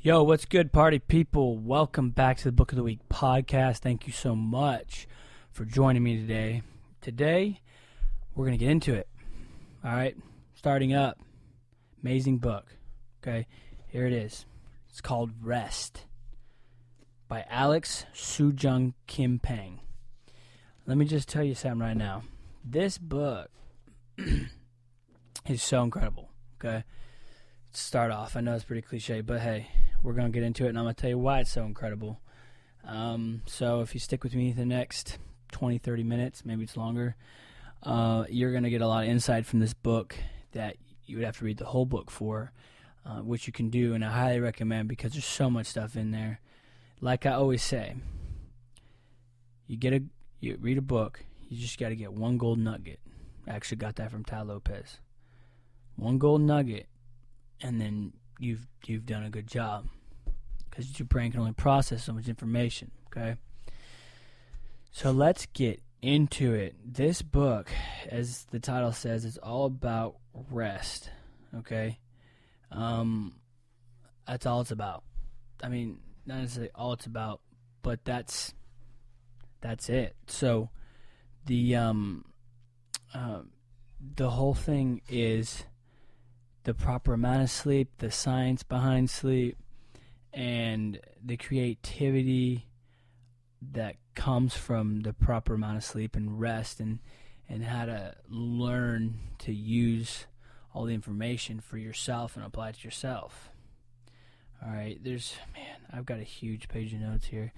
Yo, what's good, party people? Welcome back to the Book of the Week podcast. Thank you so much for joining me today. Today, we're going to get into it. All right, starting up. Amazing book. Okay, here it is. It's called Rest by Soojung Kim Pang. Let me just tell you something right now. This book is so incredible. Okay, let's start off. I know it's pretty cliche, but hey, we're going to get into it, and I'm going to tell you why it's so incredible. So if you stick with me the next 20, 30 minutes, maybe it's longer, you're going to get a lot of insight from this book that you would have to read the whole book for, which you can do, and I highly recommend because there's so much stuff in there. Like I always say, you read a book, you just got to get one gold nugget. I actually got that from Ty Lopez. One gold nugget, and then you've done a good job, because your brain can only process so much information. Okay, so let's get into it. This book, as the title says, is all about rest. Okay, that's all it's about. I mean, not necessarily all it's about, but that's it. So the whole thing is the proper amount of sleep, the science behind sleep, and the creativity that comes from the proper amount of sleep and rest, and how to learn to use all the information for yourself and apply it to yourself. All right, I've got a huge page of notes here.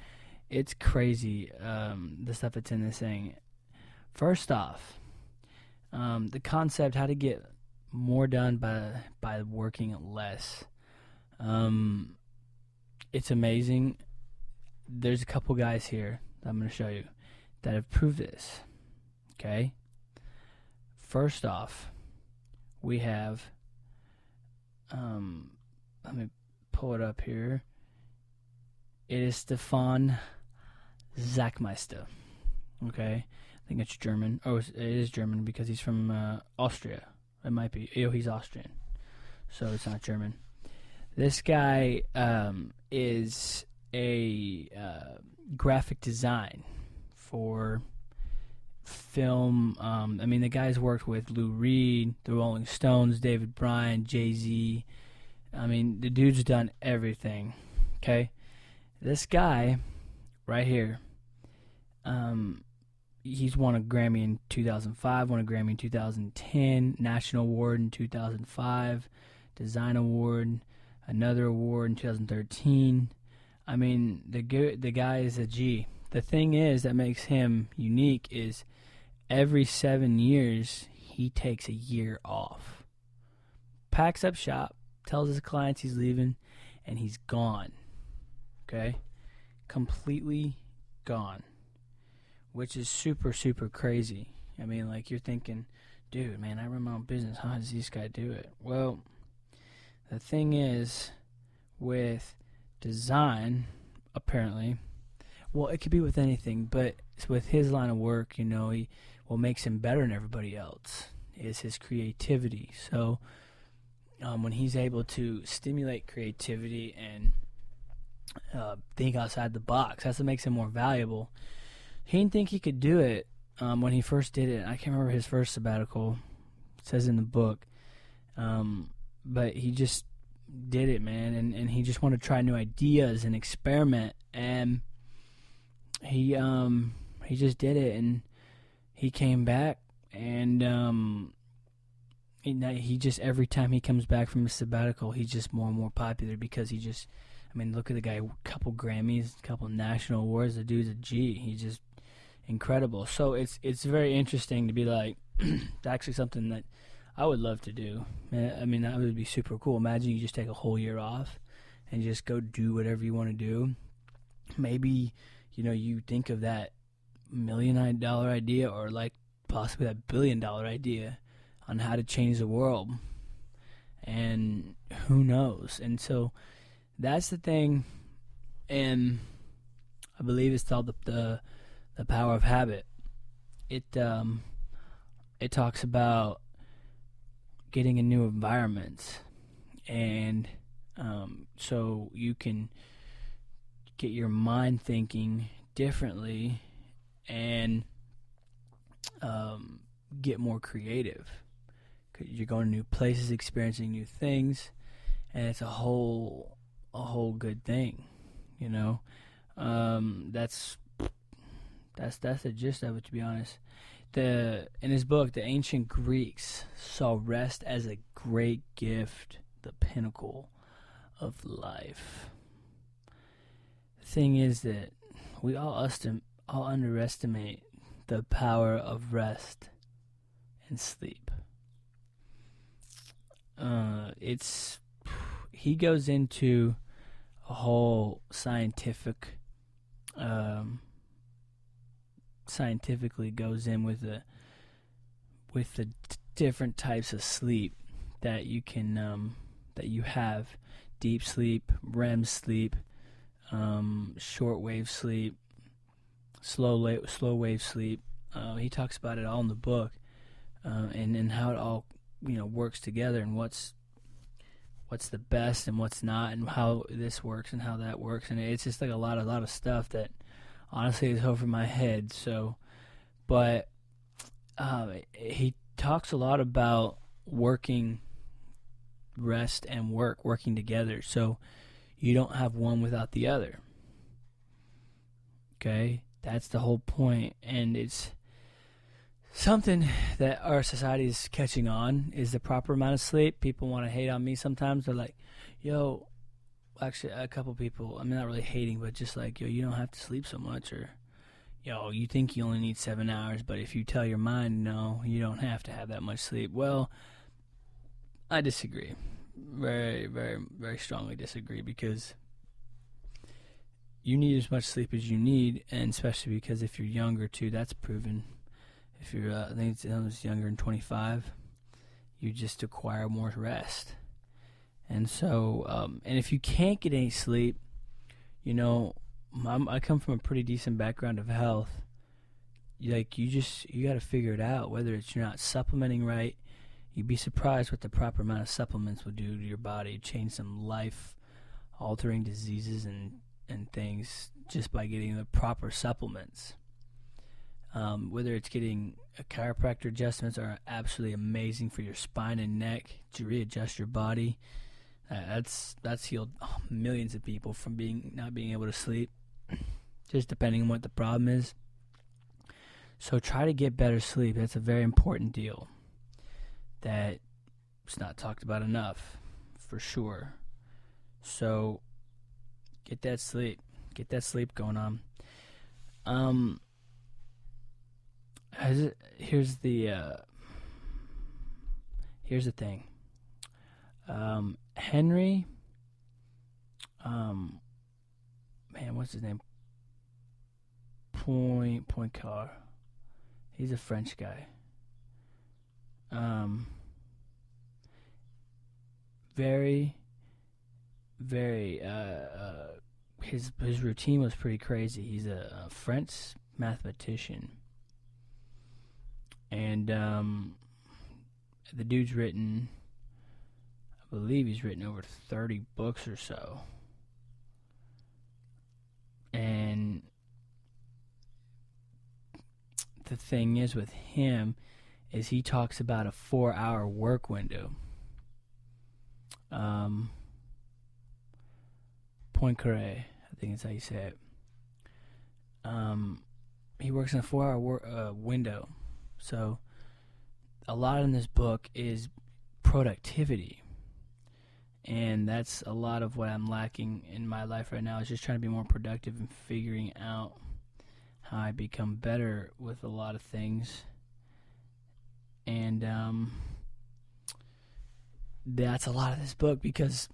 It's crazy, the stuff that's in this thing. First off, the concept, how to get more done by working less. It's amazing. There's a couple guys here that I'm going to show you that have proved this. Okay? First off, we have, let me pull it up here. It is Stefan Zachmeister. Okay? I think it's German. Oh, it is German because he's from Austria. It might be. He's Austrian, so it's not German. This guy is a graphic design for film. I mean, the guy's worked with Lou Reed, the Rolling Stones, David Bryan, Jay-Z. I mean, the dude's done everything. Okay, this guy right here. He's won a Grammy in 2005, won a Grammy in 2010, National Award in 2005, Design Award, another award in 2013. I mean, the guy is a G. The thing is that makes him unique is every 7 years he takes a year off, packs up shop, tells his clients he's leaving, and he's gone. Okay? Completely gone. Which is super, super crazy. I mean, like, you're thinking, dude, man, I run my own business. How does this guy do it? Well, the thing is, with design, apparently, well, it could be with anything, but with his line of work, what makes him better than everybody else is his creativity. So, when he's able to stimulate creativity and think outside the box, that's what makes him more valuable. He didn't think he could do it when he first did it. I can't remember his first sabbatical. It says in the book. But he just did it, man. And he just wanted to try new ideas and experiment. And he just did it. And he came back. And he just, every time he comes back from his sabbatical, he's just more and more popular because he just, I mean, look at the guy, a couple Grammys, a couple national awards. The dude's a G. He's just incredible. So it's very interesting to be like, it's actually something that I would love to do. I mean, that would be super cool. Imagine you just take a whole year off and just go do whatever you want to do. Maybe, you think of that $1 million idea, or like possibly that $1 billion idea on how to change the world. And who knows? And so that's the thing. And I believe it's called the Power of Habit. It talks about getting in new environments and so you can get your mind thinking differently and get more creative. 'Cause you're going to new places, experiencing new things, and it's a whole good thing, you know. That's the gist of it, to be honest. In his book, the ancient Greeks saw rest as a great gift, the pinnacle of life. The thing is that we all underestimate the power of rest and sleep. He goes into a whole scientifically goes in with the different types of sleep that you can that you have: deep sleep, REM sleep, short-wave sleep, slow wave sleep. He talks about it all in the book, and how it all works together, and what's the best and what's not, and how this works and how that works. And it's just like a lot of stuff that honestly is over my head. So, but he talks a lot about rest and working together, so you don't have one without the other. Okay, that's the whole point, and it's something that our society is catching on, is the proper amount of sleep. People want to hate on me sometimes. They're like, yo, actually a couple people, I'm not really hating, but just like, yo, you don't have to sleep so much, or yo, you think you only need 7 hours, but if you tell your mind, no, you don't have to have that much sleep. Well, I disagree. Very, very, very strongly disagree, because you need as much sleep as you need, and especially because if you're younger too, that's proven. If you're, I think it's younger than 25, you just acquire more rest. And so, and if you can't get any sleep, I come from a pretty decent background of health. You got to figure it out, whether it's you're not supplementing right. You'd be surprised what the proper amount of supplements will do to your body, change some life-altering diseases and things just by getting the proper supplements. Whether it's getting a chiropractor adjustments are absolutely amazing for your spine and neck to readjust your body. That's healed millions of people from not being able to sleep, just depending on what the problem is. So try to get better sleep. That's a very important deal that it's not talked about enough, for sure. So get that sleep going on. Here's the thing. Henry, what's his name? Poincar. He's a French guy. Very, very. His routine was pretty crazy. He's a French mathematician. And the dude's written, I believe he's written over 30 books or so. And the thing is with him is he talks about a 4-hour work window. Poincaré, I think is how you say it. He works in a 4-hour window. So a lot in this book is productivity, and that's a lot of what I'm lacking in my life right now, is just trying to be more productive and figuring out how I become better with a lot of things. And that's a lot of this book, because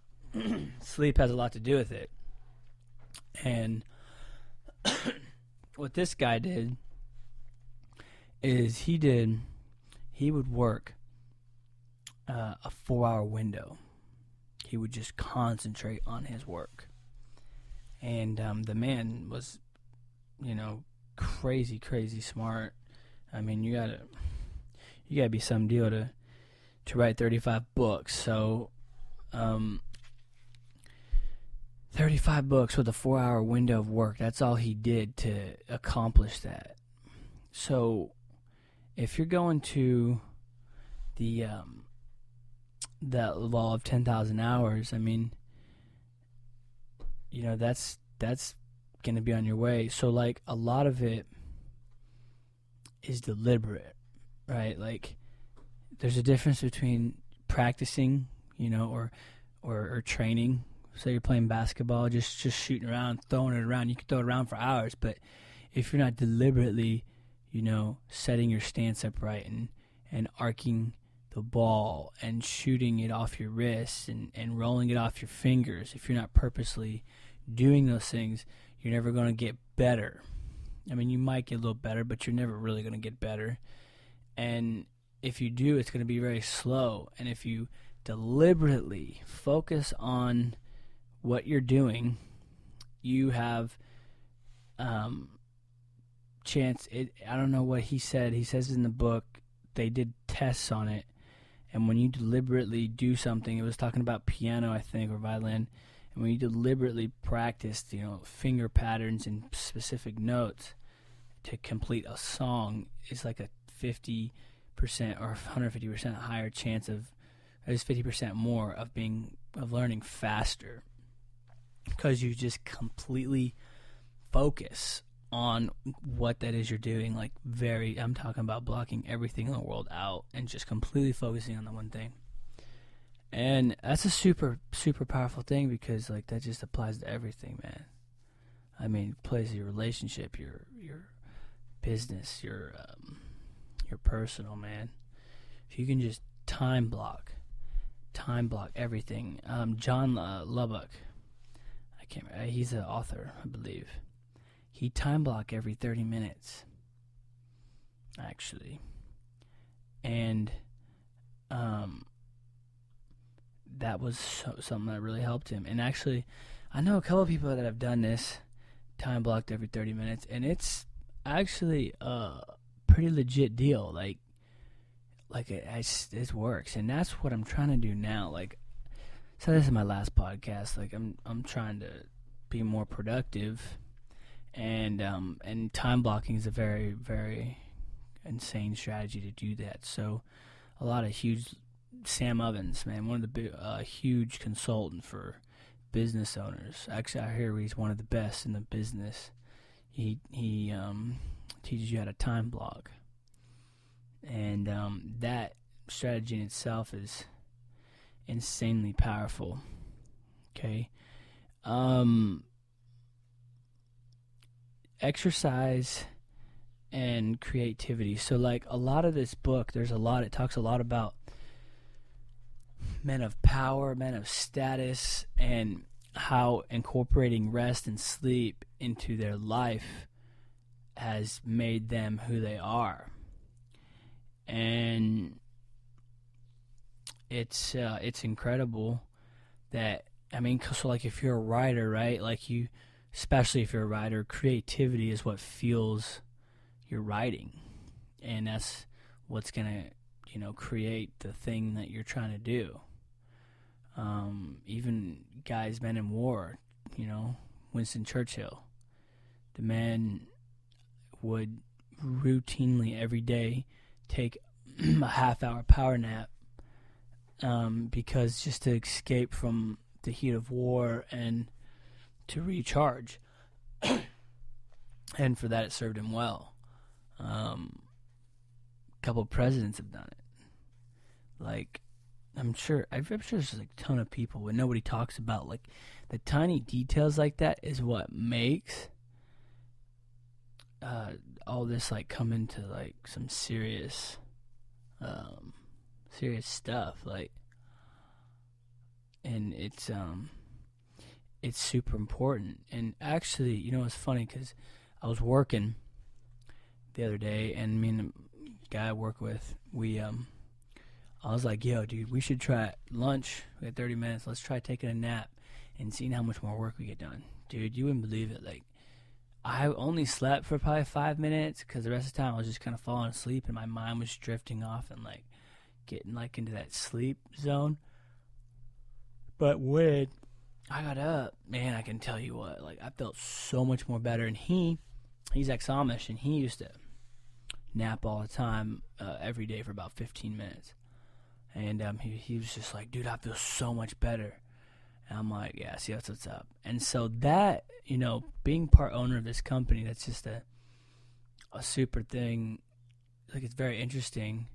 sleep has a lot to do with it. And what this guy did is he would work a 4-hour window. He would just concentrate on his work. And the man was, crazy smart. I mean, you gotta be some deal to write 35 books. So 35 books with a 4-hour window of work. That's all he did to accomplish that. So if you're going to the that law of 10,000 hours, I mean, that's going to be on your way. So like a lot of it is deliberate, right? Like there's a difference between practicing, or training. Say you're playing basketball, just shooting around, throwing it around. You can throw it around for hours, but if you're not deliberately, setting your stance up right and arcing the ball and shooting it off your wrists and rolling it off your fingers, if you're not purposely doing those things, you're never going to get better. I mean, you might get a little better, but you're never really going to get better. And if you do, it's going to be very slow. And if you deliberately focus on what you're doing, you have chance. I don't know what he said. He says in the book they did tests on it, and when you deliberately do something, it was talking about piano, I think, or violin, and when you deliberately practice, finger patterns and specific notes to complete a song, it's like a 50% or 150% higher chance of, there's 50% more of learning faster, because you just completely focus on what that is you're doing. Like I'm talking about blocking everything in the world out and just completely focusing on the one thing. And that's a super, super powerful thing, because like that just applies to everything, man. I mean, it applies to your relationship, your business, your personal, man. If you can just time block everything. John Lubbock, I can't remember, he's an author, I believe. He time block every 30 minutes, actually. And that was something that really helped him. And actually, I know a couple of people that have done this, time blocked every 30 minutes, and it's actually a pretty legit deal. Like it works, and that's what I'm trying to do now. Like, so this is my last podcast. Like, I'm trying to be more productive. And time blocking is a very, very insane strategy to do that. So a lot of huge, Sam Ovens, man, one of the huge consultant for business owners. Actually, I hear he's one of the best in the business. He teaches you how to time block, and that strategy in itself is insanely powerful. Okay. Exercise and creativity. So like a lot of this book, it talks a lot about men of power, men of status, and how incorporating rest and sleep into their life has made them who they are. And it's incredible that, I mean, so like if you're a writer, right, like you, especially if you're a writer, creativity is what fuels your writing, and that's what's gonna, create the thing that you're trying to do. Even men in war, Winston Churchill, the man would routinely every day take a half-hour power nap, because just to escape from the heat of war and to recharge. And for that, it served him well. A couple of presidents have done it. Like, I'm sure there's like a ton of people, but nobody talks about like the tiny details like that is what makes all this like come into like some serious stuff. Like, and it's super important. And actually, it's funny, because I was working the other day, and me and the guy I work with, I was like, yo, dude, we should try lunch. We had 30 minutes. Let's try taking a nap and seeing how much more work we get done. Dude, you wouldn't believe it. Like, I only slept for probably 5 minutes, because the rest of the time I was just kind of falling asleep, and my mind was drifting off and like getting like into that sleep zone. But when I got up, man, I can tell you what, like, I felt so much more better. And he's ex-Amish, and he used to nap all the time, every day for about 15 minutes. And he was just like, dude, I feel so much better. And I'm like, yeah, see, that's what's up. And so that, being part owner of this company, that's just a super thing. Like, it's very interesting,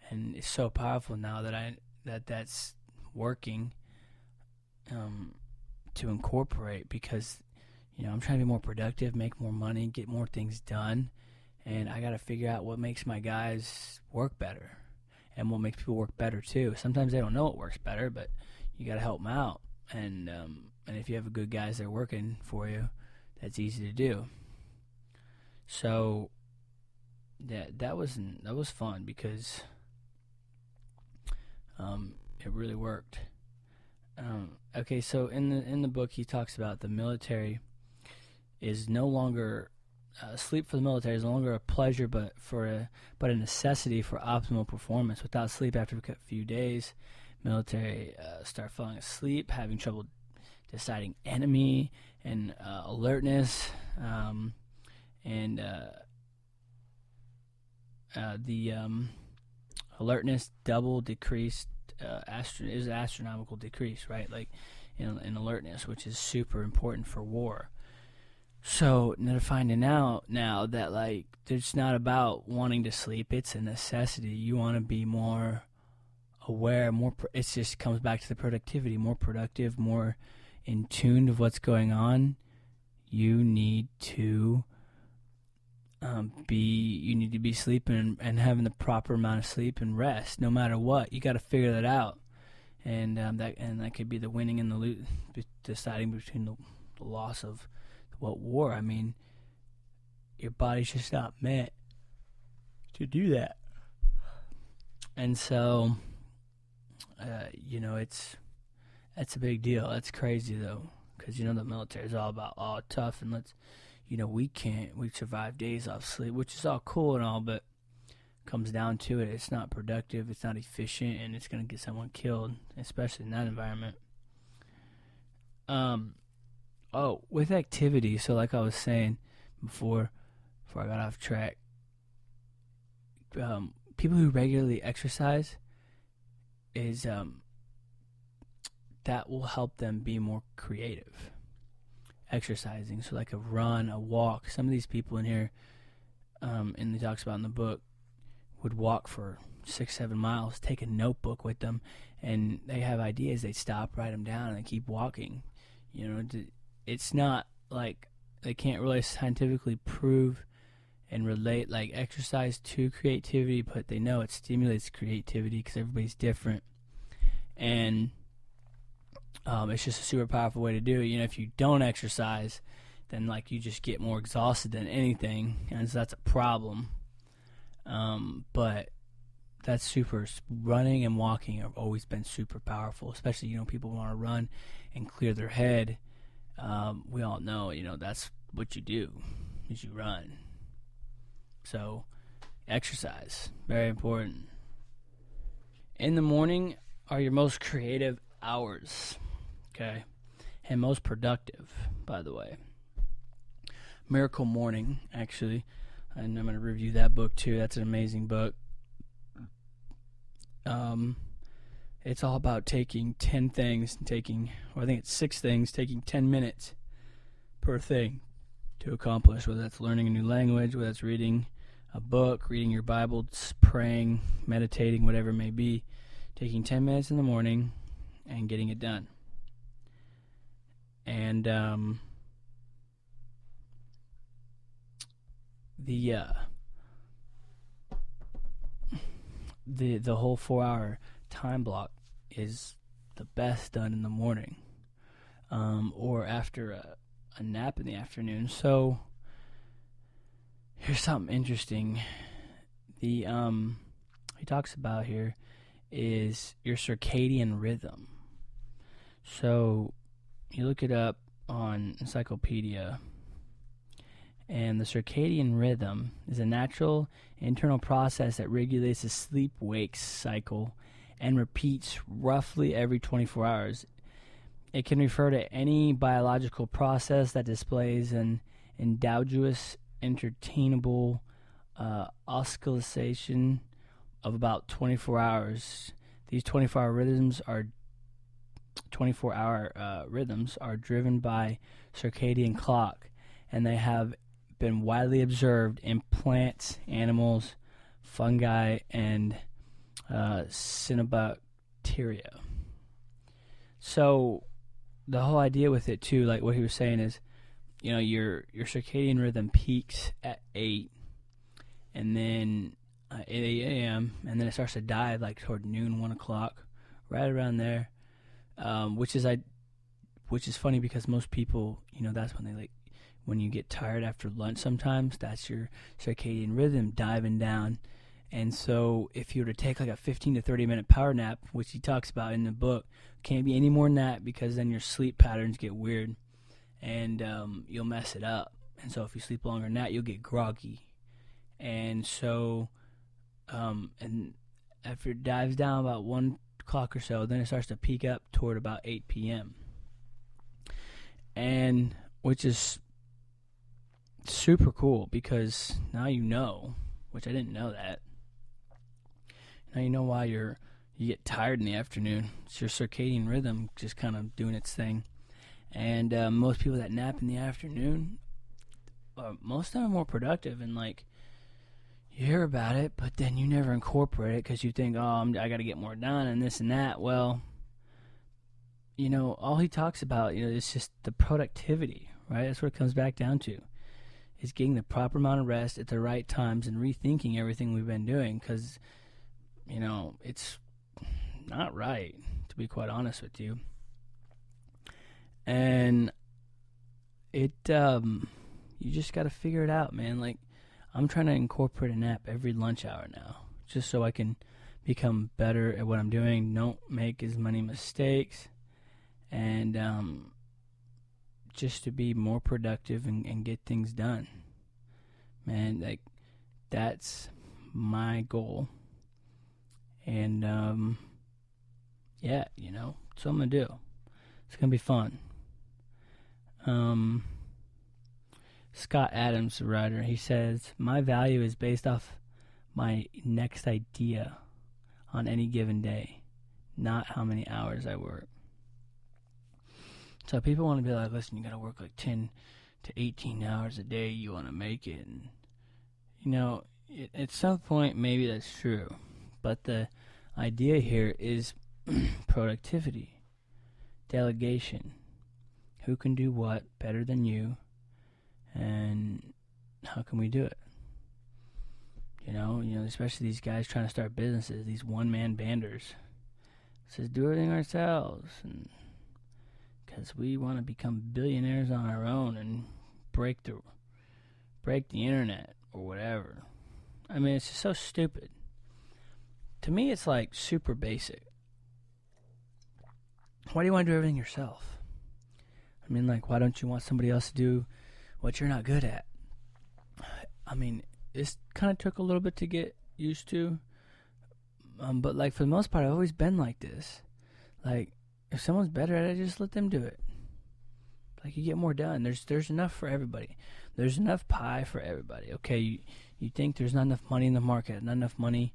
and it's so powerful now that's working, to incorporate, because, I'm trying to be more productive, make more money, get more things done, and I got to figure out what makes my guys work better and what makes people work better too. Sometimes they don't know what works better, but you got to help them out. And if you have good guys that are working for you, that's easy to do. So that was fun, because it really worked. Okay, so in the book he talks about the military is no longer sleep for the military is no longer a pleasure, but a necessity for optimal performance. Without sleep, after a few days, military start falling asleep, having trouble deciding enemy and alertness, and the alertness double decreased. Is an astronomical decrease, right? Like in alertness, which is super important for war. So they're finding out now that, like, it's not about wanting to sleep; it's a necessity. You want to be more aware, it just comes back to the productivity. More productive, more in tune of what's going on. You need to be sleeping and having the proper amount of sleep and rest, no matter what. You got to figure that out, and that could be the winning and the deciding between the loss of what war. I mean, your body's just not meant to do that, and so that's a big deal. That's crazy though, because the military is all about tough and let's. We survive days off sleep, which is all cool and all, but comes down to it, it's not productive, it's not efficient, and it's going to get someone killed, especially in that environment. With activity, so like I was saying before I got off track, people who regularly exercise is that will help them be more creative. Exercising, so like a run, a walk. Some of these people in here, and he talks about in the book, would walk for 6-7 miles, take a notebook with them, and they have ideas. They stop, write them down, and they keep walking. It's not like they can't really scientifically prove and relate like exercise to creativity, but they know it stimulates creativity because everybody's different, and it's just a super powerful way to do it. If you don't exercise, then like you just get more exhausted than anything, and so that's a problem. But that's super. Running and walking have always been super powerful, especially people want to run and clear their head. We all know that's what you do, is you run. So exercise, very important. In the morning are your most creative hours. Okay, and most productive, by the way. Miracle Morning, actually, and I'm going to review that book too. That's an amazing book. It's all about taking 10 things, I think it's 6 things, taking 10 minutes per thing to accomplish, whether that's learning a new language, whether that's reading a book, reading your Bible, praying, meditating, whatever it may be, taking 10 minutes in the morning and getting it done. And the whole 4-hour time block is the best done in the morning, or after a nap in the afternoon. So here's something interesting. He talks about here is your circadian rhythm. So you look it up on Encyclopedia, and the circadian rhythm is a natural internal process that regulates the sleep-wake cycle and repeats roughly every 24 hours. It can refer to any biological process that displays an endogenous, entertainable oscillation of about 24 hours. These 24-hour rhythms are 24-hour rhythms are driven by circadian clock, and they have been widely observed in plants, animals, fungi, and cyanobacteria. So the whole idea with it too, like what he was saying is, your circadian rhythm peaks at 8, and then 8 a.m., and then it starts to die like toward noon, 1 o'clock, right around there. Which is funny because most people, that's when they when you get tired after lunch sometimes, that's your circadian rhythm diving down. And so if you were to take like a 15 to 30 minute power nap, which he talks about in the book, can't be any more than that, because then your sleep patterns get weird and you'll mess it up. And so if you sleep longer than that, you'll get groggy. And so and after it dives down about 1 o'clock or so, then it starts to peak up toward about 8 p.m. And which is super cool, because now which I didn't know that. Now you know why you get tired in the afternoon. It's your circadian rhythm just kind of doing its thing. And most people that nap in the afternoon, most of them are more productive, and you hear about it, but then you never incorporate it because you think, I got to get more done and this and that. Well, all he talks about, is just the productivity, right? That's what it comes back down to, is getting the proper amount of rest at the right times and rethinking everything we've been doing, because, it's not right, to be quite honest with you. And you just got to figure it out, man. I'm trying to incorporate a nap every lunch hour now, just so I can become better at what I'm doing, don't make as many mistakes, and just to be more productive and get things done. Man, that's my goal. And, that's what I'm going to do. It's going to be fun. Scott Adams, the writer, he says, my value is based off my next idea on any given day, not how many hours I work. So people want to be like, listen, you got to work 10 to 18 hours a day, you want to make it. And, at some point, maybe that's true. But the idea here is productivity, delegation. Who can do what better than you? And how can we do it? Especially these guys trying to start businesses, these one-man banders. It says, do everything ourselves, and because we want to become billionaires on our own and break the internet or whatever. I mean, it's just so stupid. To me, it's super basic. Why do you want to do everything yourself? I mean, why don't you want somebody else to do what you're not good at? I mean, this kind of took a little bit to get used to. But for the most part, I've always been like this. If someone's better at it, just let them do it. You get more done. There's enough for everybody. There's enough pie for everybody. Okay, you think there's not enough money in the market, not enough money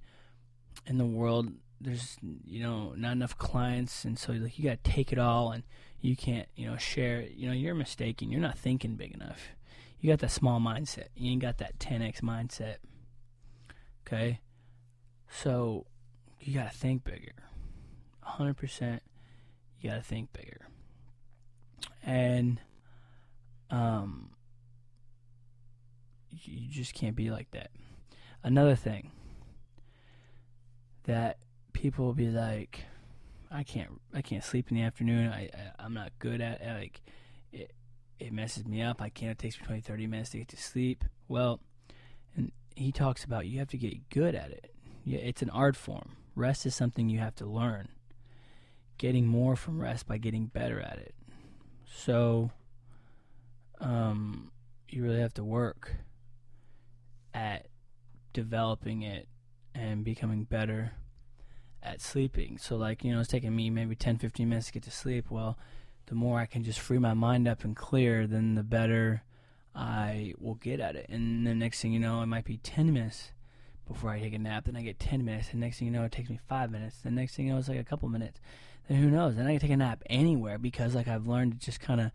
in the world. There's, not enough clients, and so you got to take it all, and you can't, share it. You're mistaken. You're not thinking big enough. You got that small mindset. You ain't got that 10x mindset. Okay? So, you got to think bigger. 100%, you got to think bigger. And, you just can't be like that. Another thing that people will be like, I can't sleep in the afternoon. I'm not good at it. It messes me up. It takes me 20, 30 minutes to get to sleep. Well, and he talks about you have to get good at it. Yeah, it's an art form. Rest is something you have to learn. Getting more from rest by getting better at it. So, you really have to work at developing it and becoming better at sleeping. So it's taking me maybe 10, 15 minutes to get to sleep. Well, the more I can just free my mind up and clear, then the better I will get at it. And the next thing you know, it might be 10 minutes before I take a nap. Then I get 10 minutes. The next thing you know, it takes me 5 minutes. The next thing you know, it's like a couple minutes. Then who knows? Then I can take a nap anywhere, because like I've learned to just kind of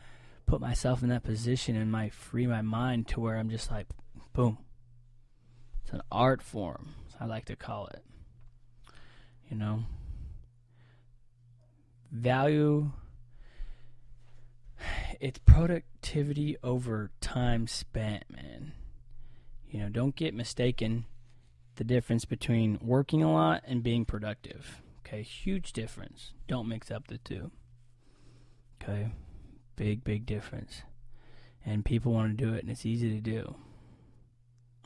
put myself in that position and free my mind to where I'm just like, boom. It's an art form, I like to call it. You know? Value, it's productivity over time spent, man. You know, don't get mistaken the difference between working a lot and being productive. Okay, huge difference. Don't mix up the two. Okay, big difference. And people want to do it, and it's easy to do.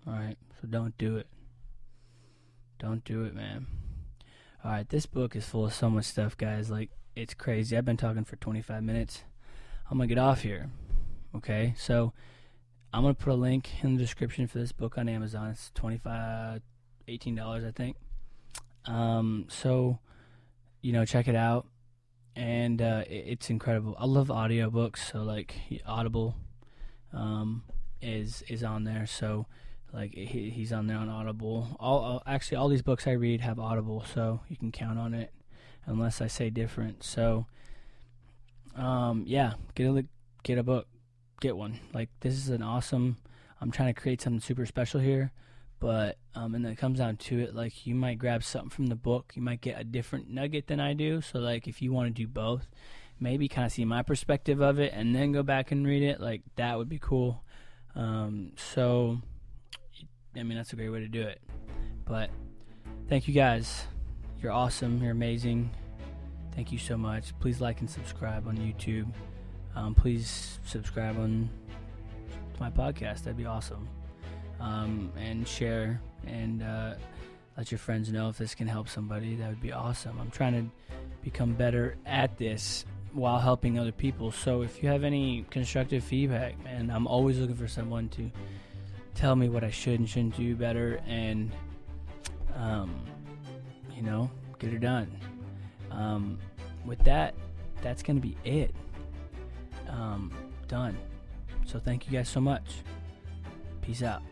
Alright, so don't do it. Don't do it, man. Alright, this book is full of so much stuff, guys. Like, it's crazy. I've been talking for 25 minutes. I'm going to get off here. Okay, so I'm going to put a link in the description for this book on Amazon. It's $18, I think. So, you know, check it out. And it's incredible. I love audiobooks, so like Audible is on there. So like he's on there on Audible. All these books I read have Audible, so you can count on it unless I say different. So yeah, get a book, get one. Like, this is an awesome. I'm trying to create something super special here. But and then it comes down to it, like, you might grab something from the book, you might get a different nugget than I do. So like, if you want to do both, maybe kind of see my perspective of it and then go back and read it, like, that would be cool. So I mean, that's a great way to do it. But thank you guys, you're awesome, you're amazing. Thank you so much. Please like and subscribe on YouTube. Please subscribe on my podcast, that'd be awesome. And share and let your friends know if this can help somebody. That would be awesome. I'm trying to become better at this while helping other people. So if you have any constructive feedback, man, I'm always looking for someone to tell me what I should and shouldn't do better, and you know, get it done. With that, that's gonna be it. Done. So thank you guys so much. Peace out.